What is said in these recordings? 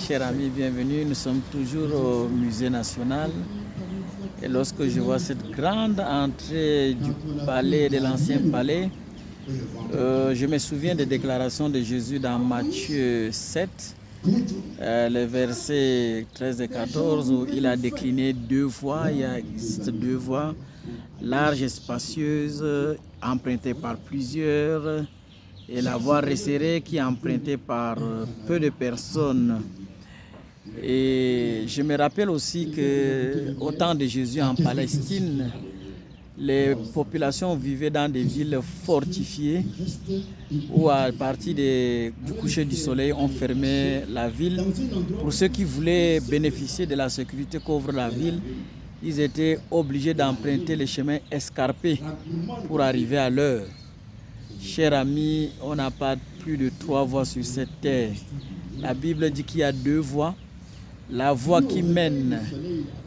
chers amis, bienvenue. Nous sommes toujours au Musée national. Et lorsque je vois cette grande entrée du palais, de l'ancien palais, je me souviens des déclarations de Jésus dans Matthieu 7, les versets 13 et 14, où il a décliné deux voies. Il existe deux voies, larges et spacieuses, empruntées par plusieurs, et la voie resserrée qui est empruntée par peu de personnes. Et je me rappelle aussi qu'au temps de Jésus en Palestine, les populations vivaient dans des villes fortifiées où à partir du coucher du soleil, on fermait la ville. Pour ceux qui voulaient bénéficier de la sécurité qu'ouvre la ville, ils étaient obligés d'emprunter les chemins escarpés pour arriver à l'heure. Chers amis, on n'a pas plus de 3 voies sur cette terre. La Bible dit qu'il y a 2 voies. La voie qui mène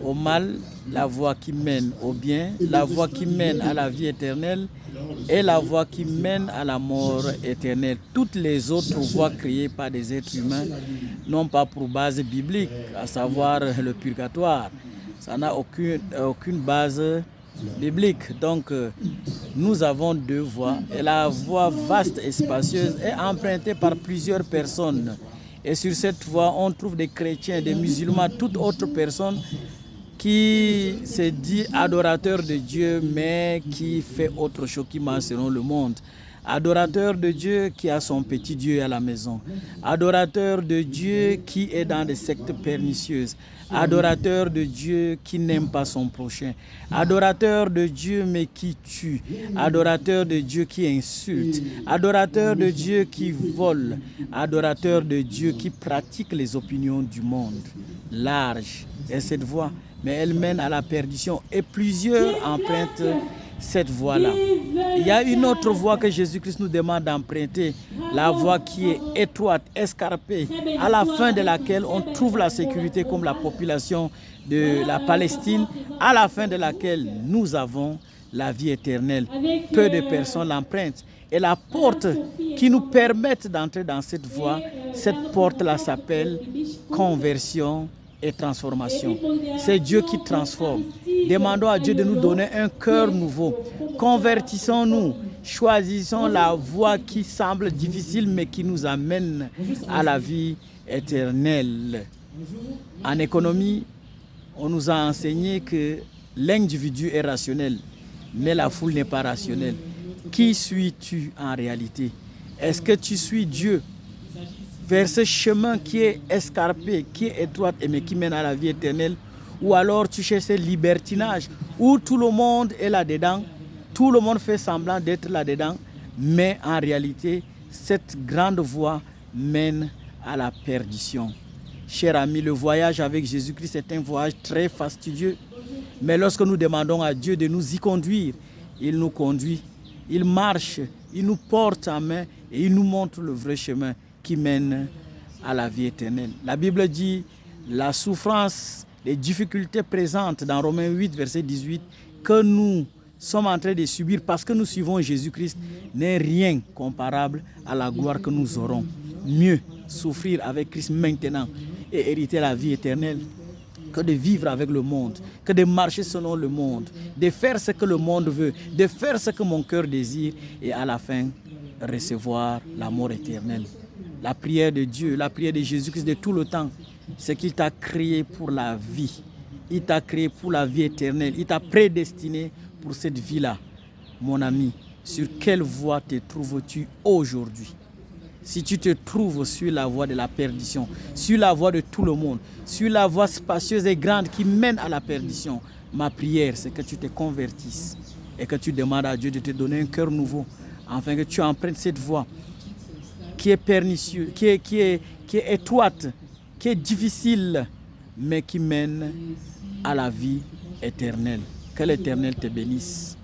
au mal, la voie qui mène au bien, la voie qui mène à la vie éternelle et la voie qui mène à la mort éternelle. Toutes les autres voies créées par des êtres humains n'ont pas pour base biblique, à savoir le purgatoire. Ça n'a aucune base biblique. Donc, nous avons 2 voies et la voie vaste et spacieuse est empruntée par plusieurs personnes. Et sur cette voie, on trouve des chrétiens, des musulmans, toute autre personne qui se dit adorateur de Dieu, mais qui fait autre chose, qui marche selon le monde. Adorateur de Dieu qui a son petit Dieu à la maison. Adorateur de Dieu qui est dans des sectes pernicieuses. Adorateur de Dieu qui n'aime pas son prochain. Adorateur de Dieu mais qui tue. Adorateur de Dieu qui insulte. Adorateur de Dieu qui vole. Adorateur de Dieu qui pratique les opinions du monde. Large est cette voie, mais elle mène à la perdition. Et plusieurs empruntent cette voie-là. Il y a une autre voie que Jésus-Christ nous demande d'emprunter, la voie qui est étroite, escarpée, à la fin de laquelle on trouve la sécurité comme la population de la Palestine, à la fin de laquelle nous avons la vie éternelle. Peu de personnes l'empruntent. Et la porte qui nous permet d'entrer dans cette voie, cette porte-là s'appelle conversion et transformation. C'est Dieu qui transforme. Demandons à Dieu de nous donner un cœur nouveau. Convertissons-nous. Choisissons la voie qui semble difficile mais qui nous amène à la vie éternelle. En économie, on nous a enseigné que l'individu est rationnel, mais la foule n'est pas rationnelle. Qui suis-tu en réalité? Est-ce que tu suis Dieu vers ce chemin qui est escarpé, qui est étroit mais qui mène à la vie éternelle? Ou alors tu cherches ce libertinage où tout le monde est là-dedans, tout le monde fait semblant d'être là-dedans, mais en réalité, cette grande voie mène à la perdition. Chers amis, le voyage avec Jésus-Christ est un voyage très fastidieux, mais lorsque nous demandons à Dieu de nous y conduire, il nous conduit, il marche, il nous porte en main et il nous montre le vrai chemin qui mène à la vie éternelle. La Bible dit la souffrance, les difficultés présentes dans Romains 8, verset 18, que nous sommes en train de subir parce que nous suivons Jésus-Christ, n'est rien comparable à la gloire que nous aurons. Mieux souffrir avec Christ maintenant et hériter la vie éternelle que de vivre avec le monde, que de marcher selon le monde, de faire ce que le monde veut, de faire ce que mon cœur désire et à la fin recevoir la mort éternelle. La prière de Dieu, la prière de Jésus-Christ de tout le temps, c'est qu'il t'a créé pour la vie. Il t'a créé pour la vie éternelle. Il t'a prédestiné pour cette vie-là. Mon ami, sur quelle voie te trouves-tu aujourd'hui? Si tu te trouves sur la voie de la perdition, sur la voie de tout le monde, sur la voie spacieuse et grande qui mène à la perdition, ma prière, c'est que tu te convertisses et que tu demandes à Dieu de te donner un cœur nouveau, afin que tu empruntes cette voie qui est pernicieuse, qui est étroite, qui est difficile, mais qui mène à la vie éternelle. Que l'Éternel te bénisse.